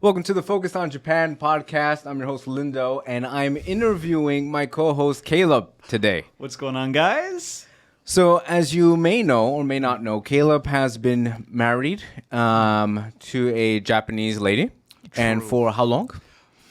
Welcome to the Focus on Japan podcast. I'm your host, Lindo, and I'm interviewing my co-host, Caleb, today. What's going on, guys? So, as you may know or may not know, Caleb has been married to a Japanese lady. True. And for how long?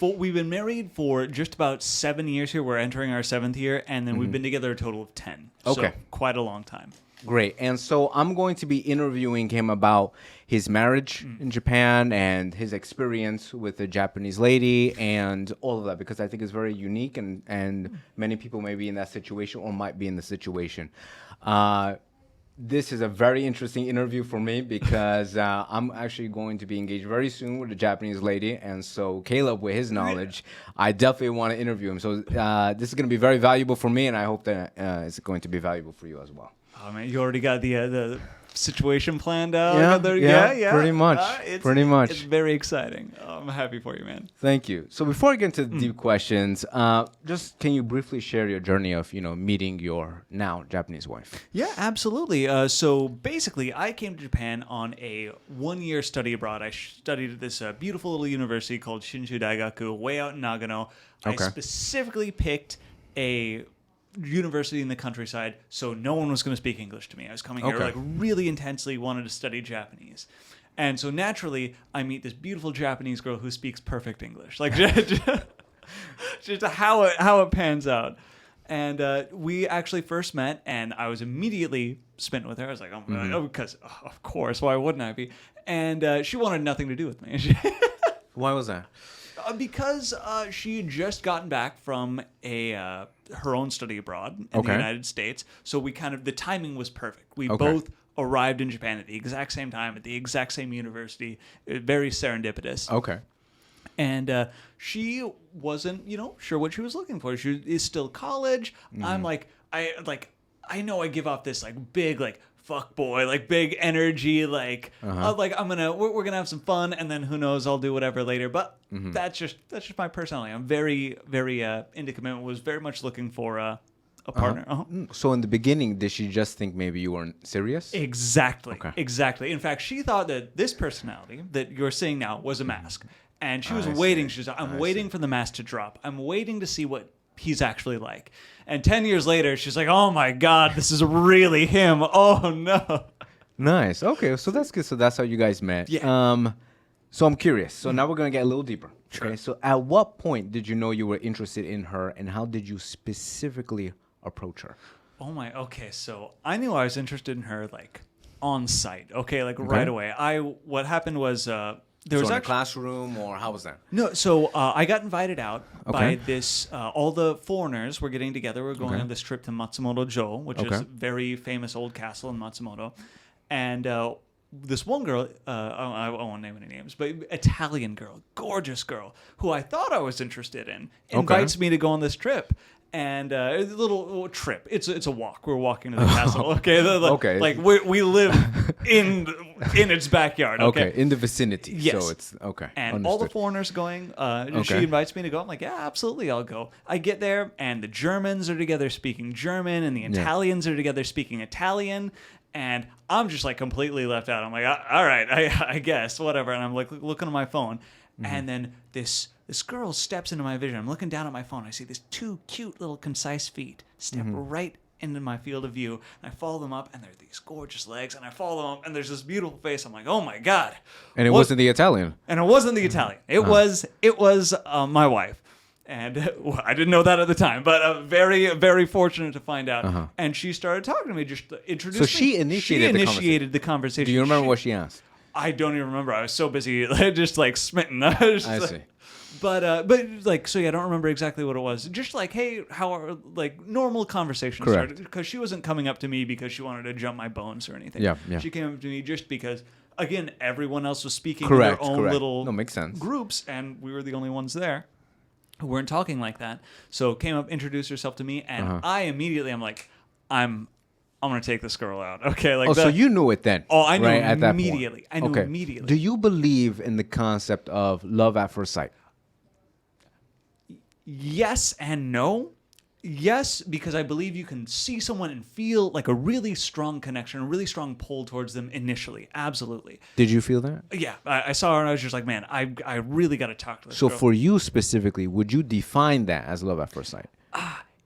We've been married for just about 7 years here. We're entering our 7th year, and then we've been together a total of 10. Okay. So quite a long time. Great. And so I'm going to be interviewing him about his marriage in Japan and his experience with a Japanese lady and all of that, because I think it's very unique and many people may be in that situation or might be in the situation. This is a very interesting interview for me because I'm actually going to be engaged very soon with a Japanese lady. And so Caleb, with his knowledge, I definitely want to interview him. So this is going to be very valuable for me, and I hope that it's going to be valuable for you as well. Oh, man, you already got the situation planned out? Yeah, pretty much. It's very exciting. I'm happy for you, man. Thank you. So before I get into the deep questions, just can you briefly share your journey of, meeting your now Japanese wife? Yeah, absolutely. So basically, I came to Japan on a 1-year study abroad. I studied at this beautiful little university called Shinshu Daigaku, way out in Nagano. Okay. I specifically picked a university in the countryside, so no one was going to speak English to me. I was coming here really intensely, wanted to study Japanese. And so naturally, I meet this beautiful Japanese girl who speaks perfect English. Like, just how it pans out. And we actually first met, and I was immediately smitten with her. I was like, because, of course, why wouldn't I be? And she wanted nothing to do with me. Why was that? Because she had just gotten back from her own study abroad in the United States. So the timing was perfect. We both arrived in Japan at the exact same time, at the exact same university. Very serendipitous. Okay. And she wasn't, sure what she was looking for. She is still college. I'm like, I know I give off this big, fuck boy, big energy, we're gonna have some fun, and then who knows, I'll do whatever later. But that's just my personality. I'm very, very into commitment. Was very much looking for a partner. So in the beginning, did she just think maybe you weren't serious? Exactly. Exactly. In fact, she thought that this personality that you're seeing now was a mask, and she was waiting. She's like, I'm waiting for the mask to drop. I'm waiting to see what he's actually like. And 10 years later, she's like, oh my God, this is really him. Oh no. Nice. Okay, so that's good. So that's how you guys met. Yeah. So I'm curious. So now we're going to get a little deeper. Sure. Okay. So at what point did you know you were interested in her, and how did you specifically approach her? Oh my, okay. So I knew I was interested in her on site. Okay, right away. What happened was there was in a classroom, or how was that? No, so I got invited out by this. All the foreigners were getting together. We're going on this trip to Matsumoto-jo, which is a very famous old castle in Matsumoto. And this one girl, I won't name any names, but Italian girl, gorgeous girl, who I thought I was interested in, invites me to go on this trip. And a little trip. It's a walk. We're walking to the castle. Okay. We live in its backyard. Okay. In the vicinity. Yes. So it's okay. And understood. all the foreigners going. She invites me to go. I'm like, yeah, absolutely, I'll go. I get there, and the Germans are together speaking German, and the Italians are together speaking Italian. And I'm just completely left out. I'm like, all right, I guess, whatever. And I'm looking at my phone, and then this girl steps into my vision. I'm looking down at my phone. I see these 2 cute little concise feet step right into my field of view. And I follow them up, and there are these gorgeous legs. And I follow them up, and there's this beautiful face. I'm like, oh my God. And it wasn't the Italian. And it wasn't the Italian. It was my wife. And I didn't know that at the time, but very, very fortunate to find out. And she started talking to me, just introduced me. So she initiated the conversation. Do you remember what she asked? I don't even remember. I was so busy, just smitten. I see. But so yeah, I don't remember exactly what it was. Just hey, how are normal conversation started, because she wasn't coming up to me because she wanted to jump my bones or anything. Yeah. She came up to me just because, again, everyone else was speaking in their own little makes sense. groups, and we were the only ones there who weren't talking like that. So came up, introduced herself to me, and I immediately, I'm like, I'm going to take this girl out. Okay, so you knew it then. Oh, I knew at immediately. That point. Immediately. Do you believe in the concept of love at first sight? Yes and no. Yes, because I believe you can see someone and feel like a really strong connection, a really strong pull towards them initially. Absolutely. Did you feel that? Yeah, I saw her and I was just like, man, I really got to talk to this So girl. for you specifically, would you define that as love at first sight?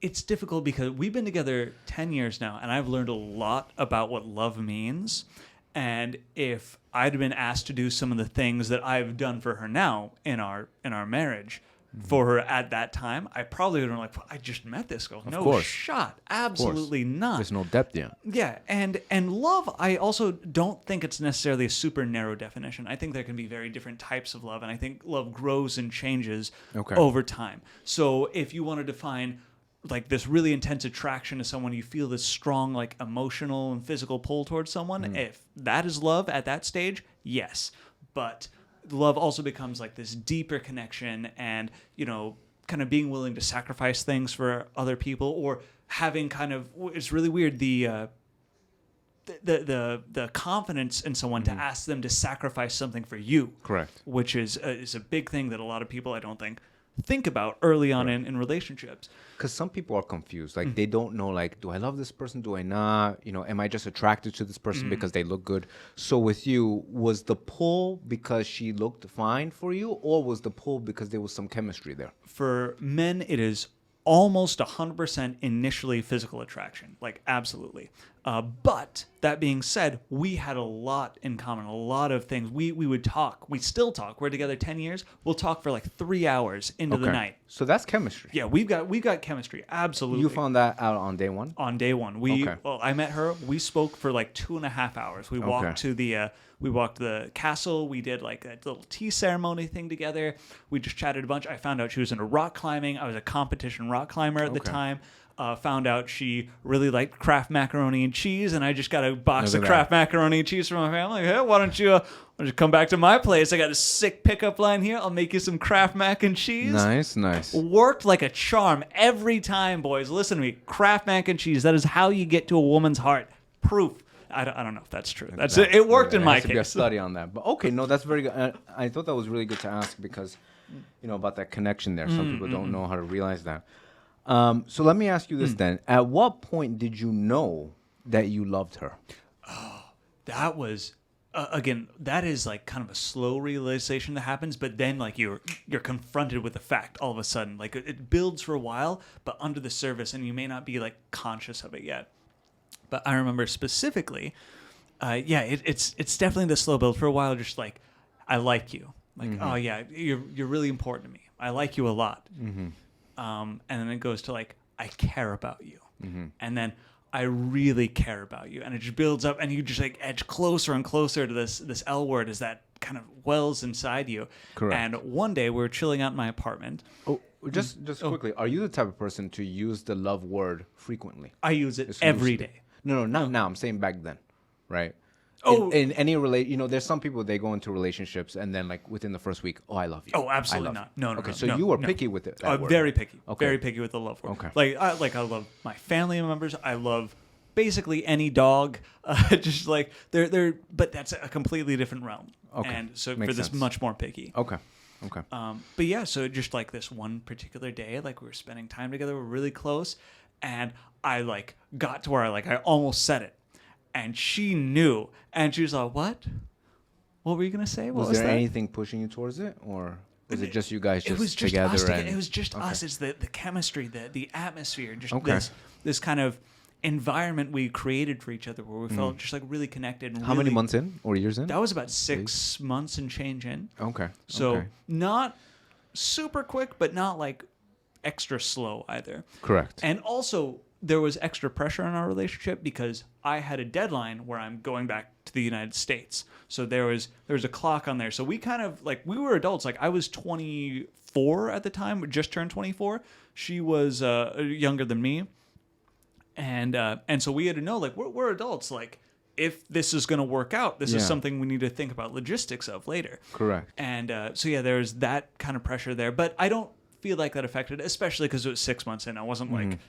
It's difficult because we've been together 10 years now, and I've learned a lot about what love means. And if I'd been asked to do some of the things that I've done for her now in our marriage, for her at that time, I probably would have been like, I just met this girl. No course. shot. Absolutely not. There's no depth yet. Yeah, and love, I also don't think it's necessarily a super narrow definition. I think there can be very different types of love, and I think love grows and changes over time. So if you want to define like this really intense attraction to someone, you feel this strong like emotional and physical pull towards someone, if that is love at that stage, yes. But love also becomes like this deeper connection and, you know, kind of being willing to sacrifice things for other people, or having kind of, it's really weird, the confidence in someone to ask them to sacrifice something for you. Correct. Which is a big thing that a lot of people, I don't think about early on in relationships. Because some people are confused. Like, they don't know, like, do I love this person? Do I not? You know, am I just attracted to this person because they look good? So with you, was the pull because she looked fine for you, or was the pull because there was some chemistry there? For men, it is almost 100% initially physical attraction. Like, absolutely. But that being said, we had a lot in common, a lot of things. We would talk. We still talk. We're together 10 years. We'll talk for like 3 hours into the night. So that's chemistry. Yeah, we've got chemistry. Absolutely. You found that out on day one? On day one. Well, I met her. We spoke for like 2.5 hours. We walked to the castle. We did like a little tea ceremony thing together. We just chatted a bunch. I found out she was into rock climbing. I was a competition rock climber at the time. Found out she really liked Kraft macaroni and cheese, and I just got a box of Kraft macaroni and cheese from my family. Hey, why don't you come back to my place? I got a sick pickup line here. I'll make you some Kraft mac and cheese. Nice. Worked like a charm every time, boys. Listen to me. Kraft mac and cheese. That is how you get to a woman's heart. Proof. I don't know if that's true. It worked in my case. Be a study on that. But okay, no, that's very good. I thought that was really good to ask because, you know, about that connection there. Some people don't know how to realize that. So let me ask you this then. At what point did you know that you loved her? Oh, that was, again, that is like kind of a slow realization that happens, but then like you're confronted with the fact all of a sudden. Like it builds for a while, but under the surface, and you may not be like conscious of it yet. But I remember specifically, it's definitely the slow build for a while. Just like, I like you. Like, oh yeah, you're really important to me. I like you a lot. And then it goes to like, I care about you. And then I really care about you. And it just builds up, and you just like edge closer and closer to this L word as that kind of wells inside you. Correct. And one day we were chilling out in my apartment. Oh, just quickly, are you the type of person to use the love word frequently? I use it every day. No, not now. I'm saying back then, right? Oh, in any there's some people, they go into relationships and then like within the first week, I love you. Oh, absolutely not. No. Okay, so you were picky with it. Very picky. Okay. Very picky with the love word. Okay. Like I love my family members. I love basically any dog. Just like they're, but that's a completely different realm. Okay. And so Makes for this, sense. much more picky. Okay. But yeah, so just like this one particular day, like we were spending time together, we're really close, and I like got to where I almost said it. And she knew, and she was like, "What? What were you gonna say? What was there that?" anything pushing you towards it, or was it just you guys It was just together? us. It was just us. It's the chemistry, the atmosphere, just this kind of environment we created for each other, where we felt just like really connected. And How many months in, or years in? That was about 6 months and change in. Okay. So not super quick, but not like extra slow either. Correct. And also, there was extra pressure in our relationship because I had a deadline where I'm going back to the United States. So there was a clock on there. So we kind of like, we were adults. Like I was 24 at the time, just turned 24. She was younger than me. And so we had to know, like, we're adults. Like, if this is going to work out, this is something we need to think about logistics of later. Correct. And so yeah, there's that kind of pressure there. But I don't feel like that affected, especially because it was 6 months in. I wasn't like,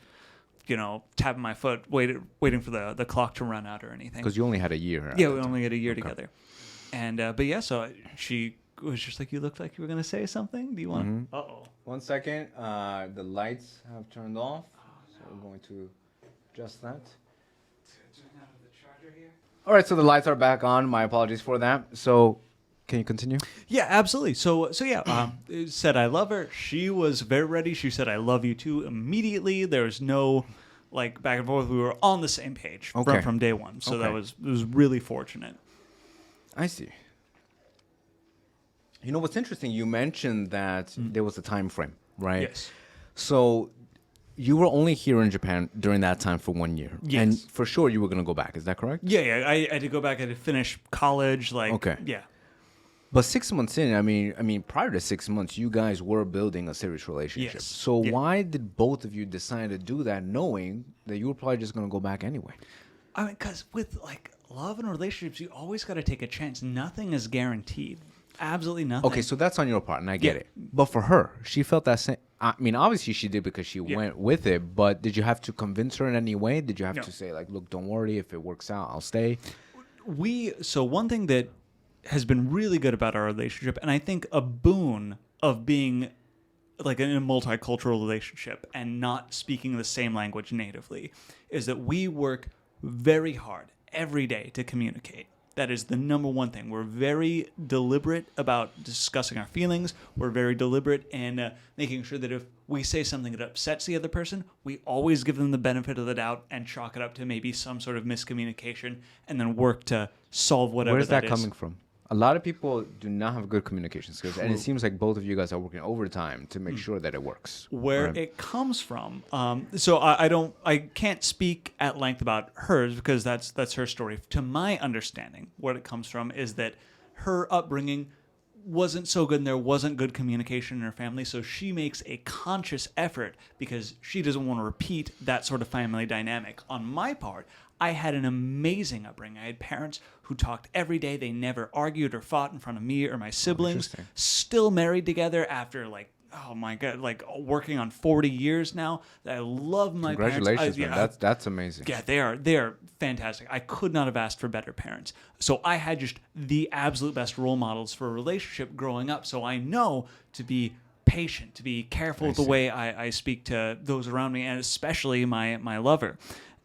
tapping my foot, waiting for the clock to run out or anything. Because you only had a year. Yeah, we only had a year together. And but yeah, so she was just like, you looked like you were going to say something. Do you want? 1 second. The lights have turned off. So we're going to adjust that. All right, so the lights are back on. My apologies for that. So, can you continue? Yeah, absolutely. So yeah, said I love her. She was very ready. She said I love you too immediately. There was no like back and forth. We were on the same page from day one. So it was really fortunate. I see. You know what's interesting? You mentioned that there was a time frame, right? Yes. So you were only here in Japan during that time for 1 year. Yes. And for sure you were going to go back. Is that correct? Yeah. I had to go back. I had to finish college. Yeah. But 6 months in, I mean, prior to 6 months, you guys were building a serious relationship. Yes. So why did both of you decide to do that, knowing that you were probably just going to go back anyway? I mean, because with like love and relationships, you always got to take a chance. Nothing is guaranteed. Absolutely nothing. Okay, so that's on your part, and I get it. But for her, she felt that same. I mean, obviously she did because she went with it. But did you have to convince her in any way? Did you have to say like, "Look, don't worry. If it works out, I'll stay"? So one thing that has been really good about our relationship, and I think a boon of being like in a multicultural relationship and not speaking the same language natively, is that we work very hard every day to communicate. That is the number one thing. We're very deliberate about discussing our feelings. We're very deliberate in making sure that if we say something that upsets the other person, we always give them the benefit of the doubt and chalk it up to maybe some sort of miscommunication and then work to solve whatever that is. Where's that coming from? A lot of people do not have good communication skills, and it seems like both of you guys are working overtime to make sure that it works. Where it comes from, so I can't speak at length about hers because that's her story. To my understanding, what it comes from is that her upbringing wasn't so good, and there wasn't good communication in her family. So she makes a conscious effort because she doesn't want to repeat that sort of family dynamic. On my part, I had an amazing upbringing. I had parents who talked every day. They never argued or fought in front of me or my siblings. Still married together after like, oh my God, like working on 40 years now. I love my parents. Congratulations, man. That's amazing. Yeah, they are fantastic. I could not have asked for better parents. So I had just the absolute best role models for a relationship growing up. So I know to be patient, to be careful with the way I speak to those around me, and especially my lover.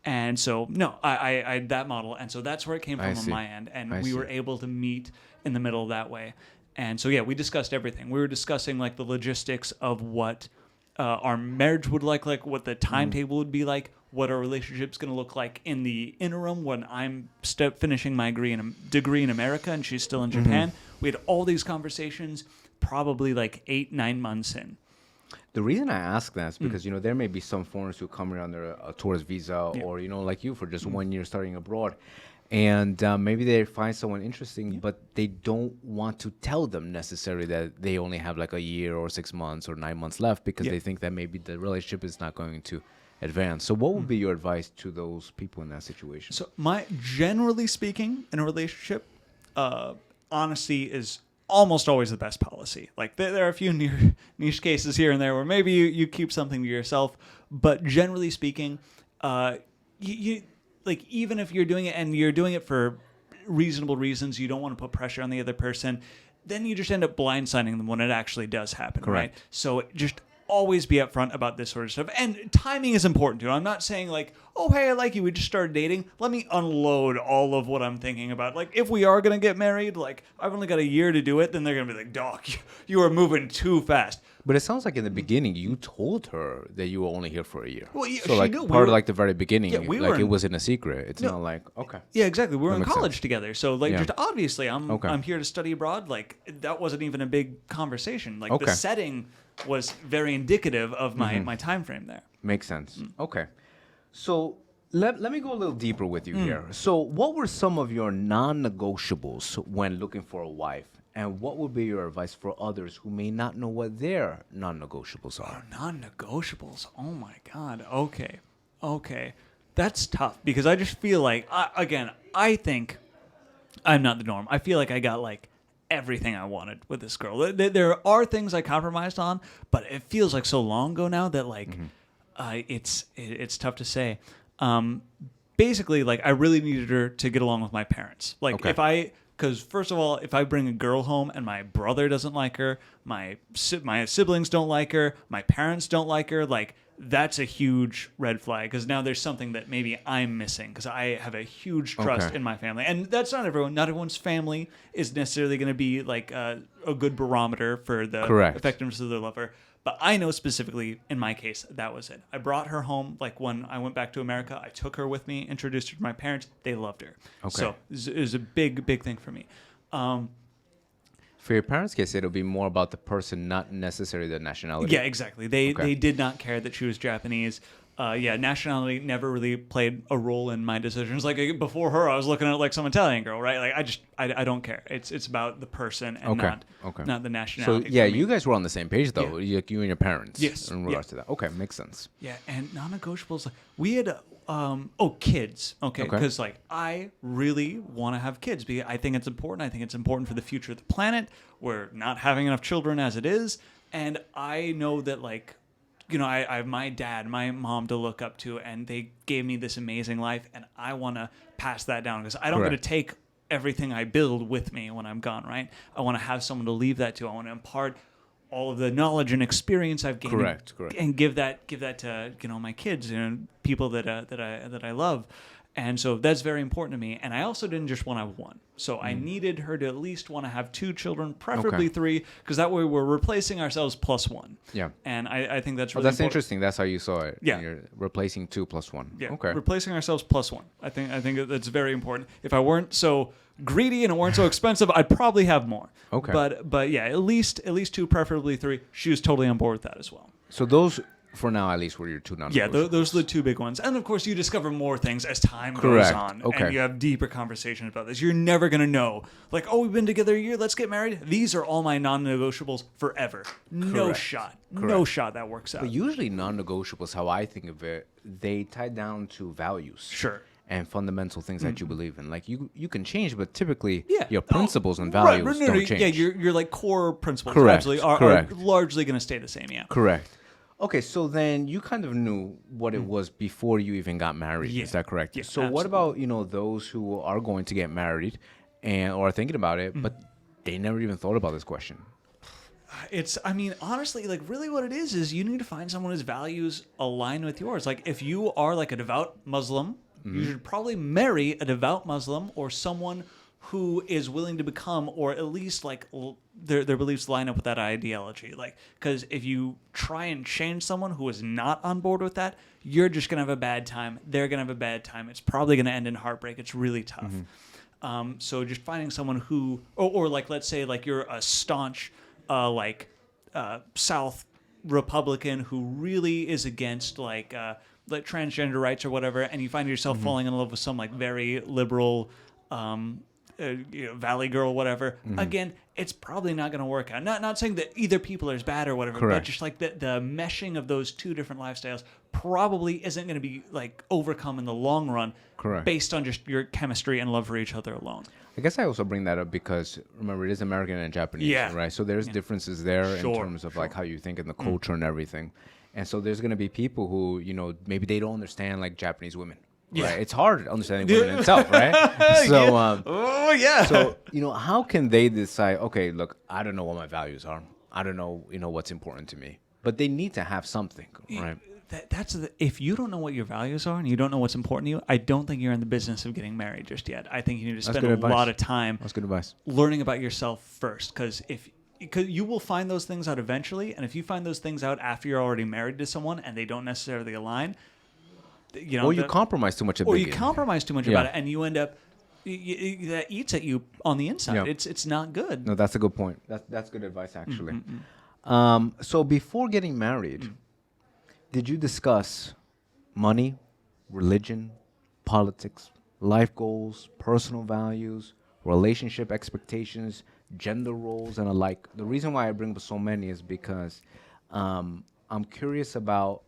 And so, no, I had that model. And so that's where it came from on my end. And we were able to meet in the middle that way. And so, yeah, we discussed everything. We were discussing, like, the logistics of what our marriage would like what the timetable would be like, what our relationship's going to look like in the interim when I'm finishing my degree in America and she's still in Japan. We had all these conversations probably like 8-9 months in. The reason I ask that is because, there may be some foreigners who come here under a tourist visa or, like you for just 1 year studying abroad. And maybe they find someone interesting, but they don't want to tell them necessarily that they only have like a year or 6 months or 9 months left because they think that maybe the relationship is not going to advance. So what would be your advice to those people in that situation? So generally speaking, in a relationship, honesty is almost always the best policy. Like there are a few niche cases here and there where maybe you keep something to yourself, but generally speaking, you like even if you're doing it and you're doing it for reasonable reasons, you don't want to put pressure on the other person, then you just end up blindsiding them when it actually does happen. Correct. Right? So just always be upfront about this sort of stuff. And timing is important too. I'm not saying like, oh, hey, I like you. We just started dating. Let me unload all of what I'm thinking about. Like, if we are going to get married, like, I've only got a year to do it, then they're going to be like, Doc, you are moving too fast. But it sounds like in the beginning, you told her that you were only here for a year. Well, yeah, so, like, part of, like, the very beginning, it wasn't a secret. It's not like, okay. Yeah, exactly. We were in college together. So, like, just obviously, I'm here to study abroad. Like, that wasn't even a big conversation. Like, the setting was very indicative of my time frame there. Makes sense. Okay. So, let me go a little deeper with you here. So, what were some of your non-negotiables when looking for a wife? And what would be your advice for others who may not know what their non-negotiables are? Oh, non-negotiables. Oh, my God. Okay. That's tough because I just feel like, I think I'm not the norm. I feel like I got, like, everything I wanted with this girl. There are things I compromised on, but it feels like so long ago now that, like, it's tough to say. Basically, like, I really needed her to get along with my parents. Like, because first of all, if I bring a girl home and my brother doesn't like her, my siblings don't like her, my parents don't like her, like, that's a huge red flag, because now there's something that maybe I'm missing, because I have a huge trust in my family. And that's not everyone. Not everyone's family is necessarily going to be like a good barometer for the effectiveness of their lover. But I know specifically, in my case, that was it. I brought her home. Like when I went back to America, I took her with me, introduced her to my parents. They loved her. Okay. So it was a big, big thing for me. For your parents' case, it'll be more about the person, not necessarily the nationality. Yeah, exactly. They did not care that she was Japanese. Nationality never really played a role in my decisions. Like before her, I was looking at like some Italian girl, right? Like I don't care. It's about the person and not the nationality. So you guys were on the same page though. Yeah. You and your parents. Yes. In regards to that. Okay, makes sense. Yeah, and non-negotiables. We had kids. Okay, because like I really want to have kids because I think it's important. I think it's important for the future of the planet. We're not having enough children as it is, and I know that like. I have my dad, my mom to look up to, and they gave me this amazing life, and I want to pass that down because I don't want to take everything I build with me when I'm gone, right? I want to have someone to leave that to. I want to impart all of the knowledge and experience I've gained, and give that to my kids, people that I love. And so that's very important to me. And I also didn't just want to have one. So I needed her to at least want to have 2 children, preferably 3, because that way we're replacing ourselves plus 1. Yeah. And I think that's really that's important. interesting. That's how you saw it. Yeah. You're replacing 2 plus 1. Yeah. Okay. Replacing ourselves plus 1. I think that's very important. If I weren't so greedy and it weren't so expensive, I'd probably have more. Okay. But yeah, at least 2, preferably 3. She was totally on board with that as well. So those, for now at least, were your 2 non-negotiables. Yeah, those are the 2 big ones. And of course, you discover more things as time goes on. Okay. And you have deeper conversations about this. You're never going to know, like, we've been together a year, let's get married. These are all my non-negotiables forever. No shot. No shot that works out. But usually non-negotiables, how I think of it, they tie down to values. Sure. And fundamental things that you believe in. Like, you can change, but typically your Oh, principles and values don't change. Yeah, your like core principles Correct. are largely going to stay the same, yeah. Correct. Okay, so then you kind of knew what it was before you even got married. Yeah. Is that correct? Yeah, so absolutely. what about, those who are going to get married or are thinking about it, but they never even thought about this question? Honestly, like really what it is you need to find someone whose values align with yours. Like if you are like a devout Muslim, you should probably marry a devout Muslim or someone who is willing to become, or at least like their beliefs line up with that ideology. Like, because if you try and change someone who is not on board with that, you're just going to have a bad time. They're going to have a bad time. It's probably going to end in heartbreak. It's really tough. So just finding someone who, or like, let's say like you're a staunch, South Republican who really is against like transgender rights or whatever, and you find yourself falling in love with some like very liberal, Valley girl, whatever. Again, it's probably not going to work out. Not saying that either people are as bad or whatever, but just like the meshing of those 2 different lifestyles probably isn't going to be like overcome in the long run. Correct. Based on just your chemistry and love for each other alone. I guess I also bring that up because remember it is American and Japanese, right? So there's differences there in terms of like how you think in the culture and everything. And so there's going to be people who, maybe they don't understand like Japanese women. Yeah. Right? It's hard understanding women itself, right? So, So, how can they decide, okay, look, I don't know what my values are. I don't know, what's important to me. But they need to have something, right? If you don't know what your values are and you don't know what's important to you, I don't think you're in the business of getting married just yet. I think you need to spend a lot of time learning about yourself first, because you will find those things out eventually, and if you find those things out after you're already married to someone and they don't necessarily align, or you compromise too much about it, and you end up that eats at you on the inside. Yeah. It's not good. No, that's a good point. That's good advice, actually. So before getting married, did you discuss money, religion, politics, life goals, personal values, relationship expectations, gender roles, and alike? The reason why I bring up so many is because I'm curious about.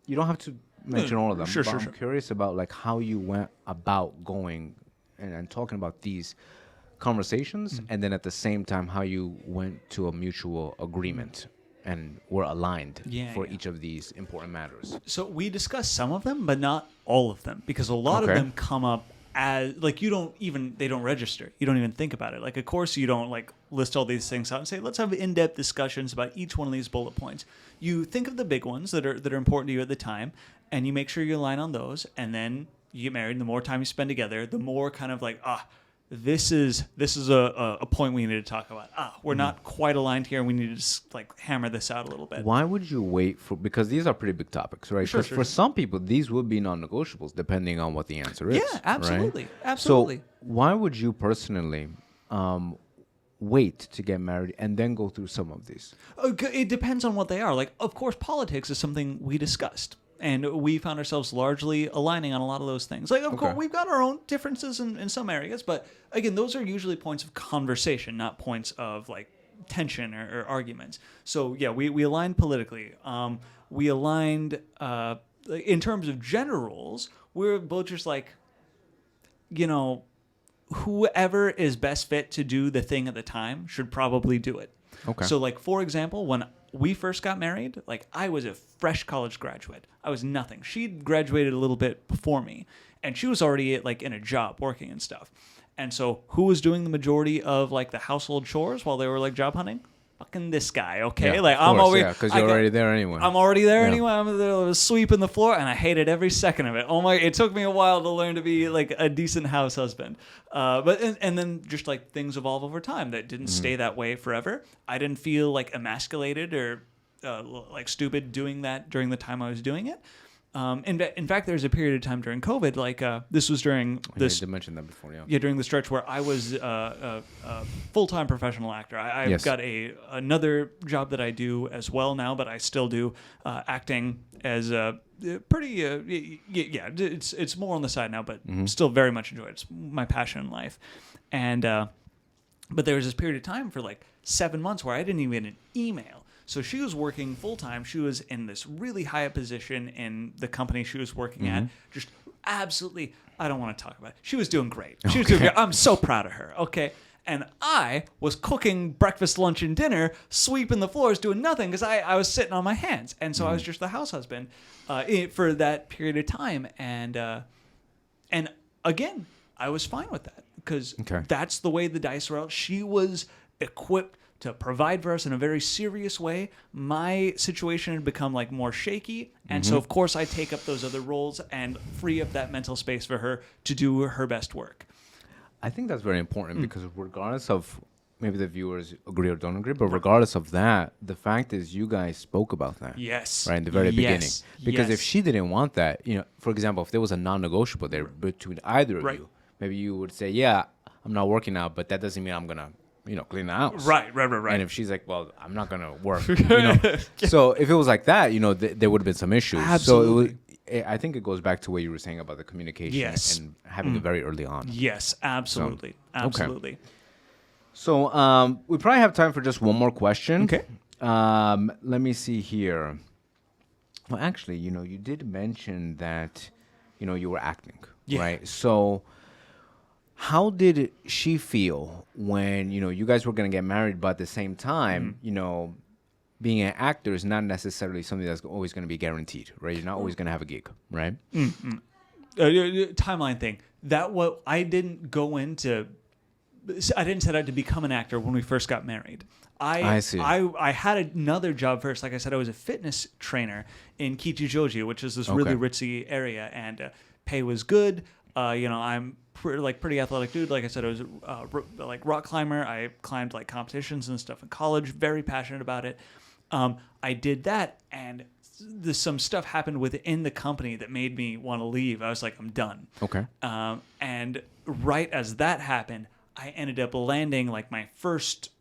You don't have to mention all of them. Sure. I'm curious about like how you went about going and talking about these conversations, and then at the same time how you went to a mutual agreement and were aligned for each of these important matters. So we discussed some of them, but not all of them, because a lot of them come up as like they don't register. You don't even think about it. Like, of course, you don't like list all these things out and say, let's have in-depth discussions about each one of these bullet points. You think of the big ones that are important to you at the time, and you make sure you align on those, and then you get married. And the more time you spend together, the more kind of like, this is a point we need to talk about. We're not quite aligned here, and we need to just like hammer this out a little bit. Why would you wait for? Because these are pretty big topics, right? Sure. For some people, these would be non-negotiables, depending on what the answer is. Yeah, absolutely, right? absolutely. So why would you personally wait to get married and then go through some of these? It depends on what they are. Like, of course, politics is something we discussed. And we found ourselves largely aligning on a lot of those things. Like, of course, we've got our own differences in some areas, but again, those are usually points of conversation, not points of like tension or arguments. So yeah, we aligned politically. We aligned in terms of gender roles. We're both just like, whoever is best fit to do the thing at the time should probably do it. Okay. So like, for example, when we first got married, like I was a fresh college graduate. I was nothing. She'd graduated a little bit before me, and she was already like in a job working and stuff. And so who was doing the majority of like the household chores while they were like job hunting? Fucking this guy, okay? Yeah, like of I'm course, already because you're already there anyway. I'm already there anyway. I'm there sweeping the floor, and I hated every second of it. Oh my! It took me a while to learn to be like a decent house husband. But then just like things evolve over time. That didn't stay that way forever. I didn't feel like emasculated or like stupid doing that during the time I was doing it. In fact, there was a period of time during COVID, like this was during this. You did mention that before, yeah. Yeah, during the stretch where I was a full-time professional actor. I've got another job that I do as well now, but I still do acting as a pretty. It's more on the side now, but still very much enjoy it. It's my passion in life, and but there was this period of time for like 7 months where I didn't even get an email. So she was working full-time. She was in this really high position in the company she was working at. Just absolutely, I don't want to talk about it. She was doing great. She was doing great. I'm so proud of her, okay? And I was cooking breakfast, lunch, and dinner, sweeping the floors, doing nothing because I was sitting on my hands. And so I was just the house husband for that period of time. And again, I was fine with that because that's the way the dice were out. She was equipped to provide for us in a very serious way. My situation had become like more shaky, and so of course I take up those other roles and free up that mental space for her to do her best work. I think that's very important because regardless of maybe the viewers agree or don't agree, but regardless of that, the fact is you guys spoke about that. Yes. Right in the very beginning. Because yes. if she didn't want that, for example, if there was a non-negotiable there between either of you, maybe you would say, yeah, I'm not working out, but that doesn't mean I'm gonna clean the house. Right. And if she's like, well, I'm not going to work, So if it was like that, there would have been some issues. Absolutely. So I think it goes back to what you were saying about the communication and having it very early on. Yes, absolutely. Absolutely. Okay. So we probably have time for just one more question. Okay. Let me see here. Well, actually, you did mention that, you were acting, right? So how did she feel when, you guys were going to get married, but at the same time, being an actor is not necessarily something that's always going to be guaranteed, right? You're not always going to have a gig, right? Timeline thing. I didn't set out to become an actor when we first got married. I see. I had another job first. Like I said, I was a fitness trainer in Kichijoji, which is this really ritzy area, and pay was good. I'm pretty athletic dude. Like I said, I was like rock climber. I climbed like competitions and stuff in college. Very passionate about it. I did that, and some stuff happened within the company that made me want to leave. I was like, I'm done. Okay. And right as that happened, I ended up landing like my first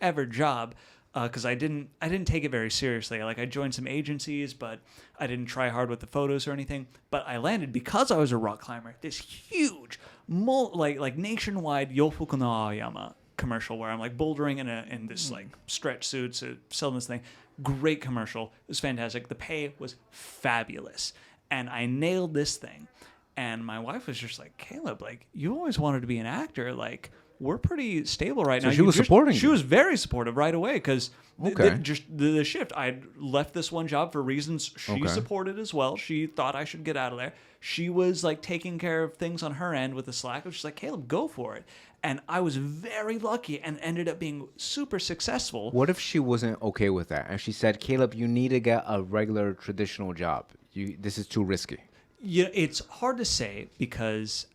ever job. Because I didn't take it very seriously. Like I joined some agencies, but I didn't try hard with the photos or anything. But I landed because I was a rock climber. This huge, like nationwide Yofuku no Aoyama commercial where I'm like bouldering in this like stretch suits, selling this thing. Great commercial. It was fantastic. The pay was fabulous, and I nailed this thing. And my wife was just like, Caleb, like you always wanted to be an actor, like. we're pretty stable right now. So she was supporting She you. was very supportive right away because Okay. the shift. I left this one job for reasons she supported as well. She thought I should get out of there. She was like taking care of things on her end with the Slack. She's like, Caleb, go for it. And I was very lucky and ended up being super successful. What if she wasn't okay with that and she said, Caleb, you need to get a regular traditional job. This is too risky. Yeah, it's hard to say because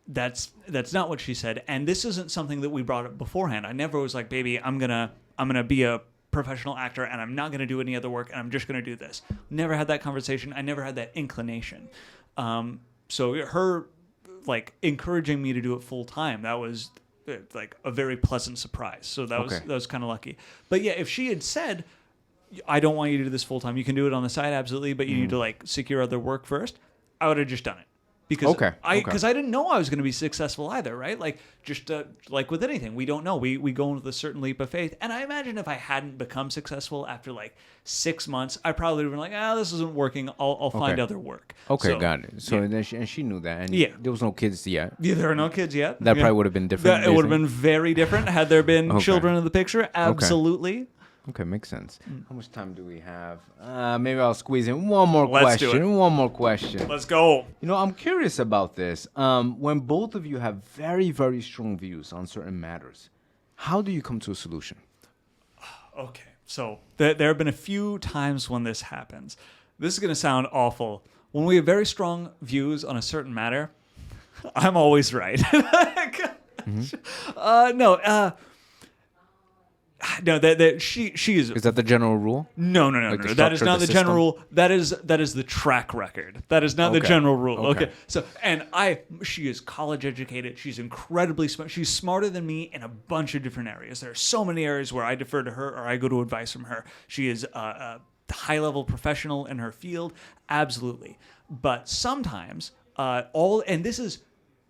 that's not what she said, and this isn't something that we brought up beforehand. I never was like, baby, I'm gonna be a professional actor and I'm not gonna do any other work and I'm just gonna do this. Never had that conversation. I never had that inclination. So her like encouraging me to do it full time, that was like a very pleasant surprise. So that was kind of lucky. But yeah, if she had said, I don't want you to do this full time, you can do it on the side, absolutely, but you need to like secure other work first, I would have just done it. Because I didn't know I was going to be successful either, right? Like just like with anything, we don't know. We go in with a certain leap of faith, and I imagine if I hadn't become successful after like 6 months, I probably would have been like, this isn't working. I'll find other work. Okay, so, got it. So then she knew that, and there was no kids yet. Yeah, there are no kids yet. That probably would have been different. It would have been very different had there been children in the picture. Absolutely. Okay, makes sense. How much time do we have? Maybe I'll squeeze in one more question. One more question. Let's go. You know, I'm curious about this. When both of you have very, very strong views on certain matters, how do you come to a solution? Okay, so there have been a few times when this happens. This is going to sound awful. When we have very strong views on a certain matter, I'm always right. No, that she is. Is that the general rule? No. That is not the general rule. That is the track record. That is not the general rule. Okay. So, she is college educated. She's incredibly smart. She's smarter than me in a bunch of different areas. There are so many areas where I defer to her or I go to advice from her. She is a high level professional in her field. Absolutely. But sometimes and this is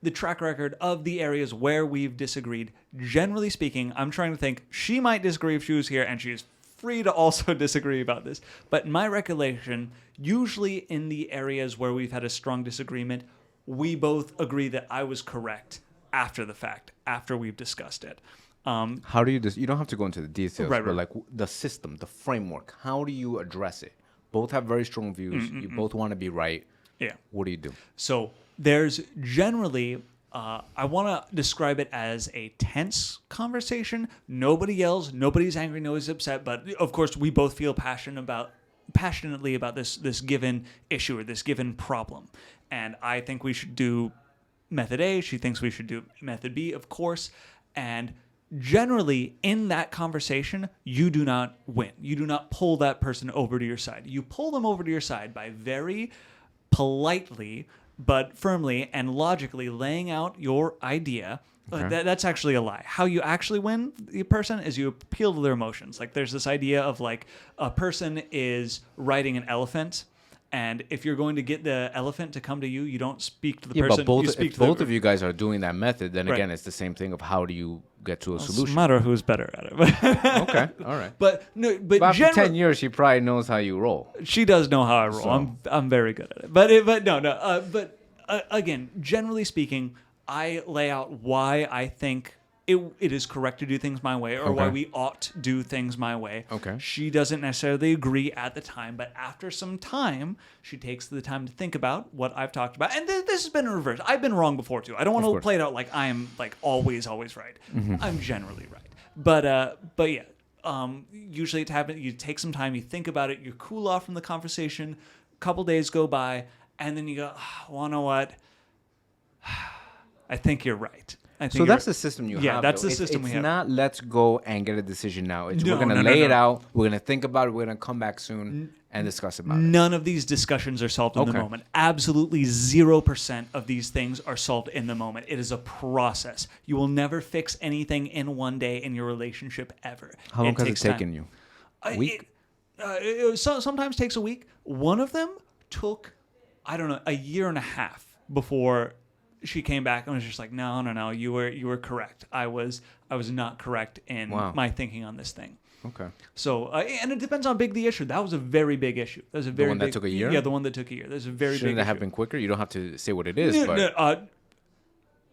the track record of the areas where we've disagreed. Generally speaking, I'm trying to think, she might disagree if she was here, and she is free to also disagree about this. But in my recollection, usually in the areas where we've had a strong disagreement, we both agree that I was correct after the fact, after we've discussed it. How do you you don't have to go into the details, right. But like the system, the framework, how do you address it? Both have very strong views. You both want to be right. Yeah. What do you do? So there's generally, I want to describe it as a tense conversation. Nobody yells, nobody's angry, nobody's upset, but of course we both feel passionately about this given issue or this given problem. And I think we should do method A, she thinks we should do method B, of course. And generally in that conversation, you do not win. You do not pull that person over to your side. You pull them over to your side by very politely but firmly and logically laying out your idea. That's actually a lie. How you actually win the person is you appeal to their emotions. Like there's this idea of like a person is riding an elephant, and if you're going to get the elephant to come to you, you don't speak to the person. But you speak if both of you guys are doing that method, then again, it's the same thing of how do you get to a solution. It's a matter of who's better at it. Okay, all right. But after 10 years, she probably knows how you roll. She does know how I roll. So. I'm very good at it. But again, generally speaking, I lay out why I think it is correct to do things my way, or why we ought to do things my way. Okay. She doesn't necessarily agree at the time, but after some time, she takes the time to think about what I've talked about. And this has been in reverse. I've been wrong before too. I don't want to play it out like I am like always right. I'm generally right. But yeah. Usually it happens. You take some time, you think about it, you cool off from the conversation. A couple days go by, and then you go, well, know what? I think you're right. So that's the system you have. Yeah, that's though. the system we have. It's not let's go and get a decision now. We're going to lay it out. We're going to think about it. We're going to come back soon and discuss about it. None of these discussions are solved in the moment. Absolutely 0% of these things are solved in the moment. It is a process. You will never fix anything in one day in your relationship ever. How long has it taken you? A week? It sometimes takes a week. One of them took, I don't know, a year and a half before she came back and was just like, no, you were correct. I was not correct in my thinking on this thing. Okay. So, and it depends on how big the issue. That was a very big issue. That was a very the one that took a year? Yeah, the one that took a year. There's a very big issue. Shouldn't that have been quicker? You don't have to say what it is, but...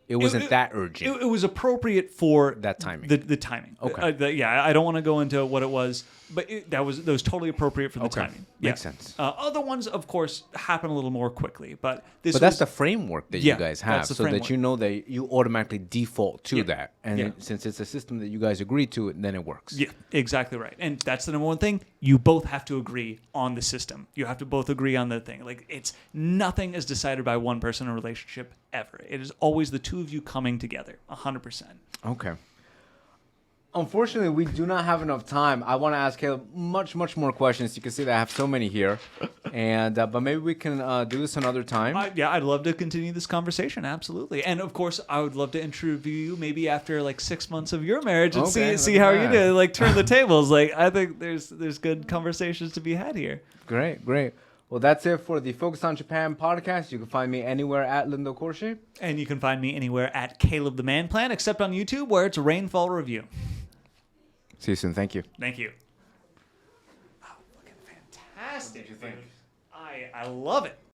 It wasn't that urgent. It was appropriate for that timing. The timing. Okay. I don't want to go into what it was, but that was totally appropriate for the timing. Makes sense. Other ones, of course, happen a little more quickly, but this. But that's the framework that you guys have, so framework. that you know that you automatically default to that, and Yeah. since it's a system that you guys agree to, then it works. Yeah, exactly right. And that's the number one thing. You both have to agree on the system. You have to both agree on the thing. Like, it's nothing is decided by one person in a relationship ever. It is always the two of you coming together, 100%. Okay. Unfortunately, we do not have enough time. I want to ask Caleb much more questions. You can see that I have so many here, and but maybe we can do this another time. I'd love to continue this conversation. Absolutely, and of course, I would love to interview you maybe after like 6 months of your marriage and see how you do. Like, turn the tables. Like, I think there's good conversations to be had here. Great. Well, that's it for the Focus on Japan podcast. You can find me anywhere at Lindo Korchi. And you can find me anywhere at Caleb the Man Plant, except on YouTube, where it's a Rainfall Review. See you soon. Thank you. Thank you. Oh, fucking fantastic. What did you think? I love it.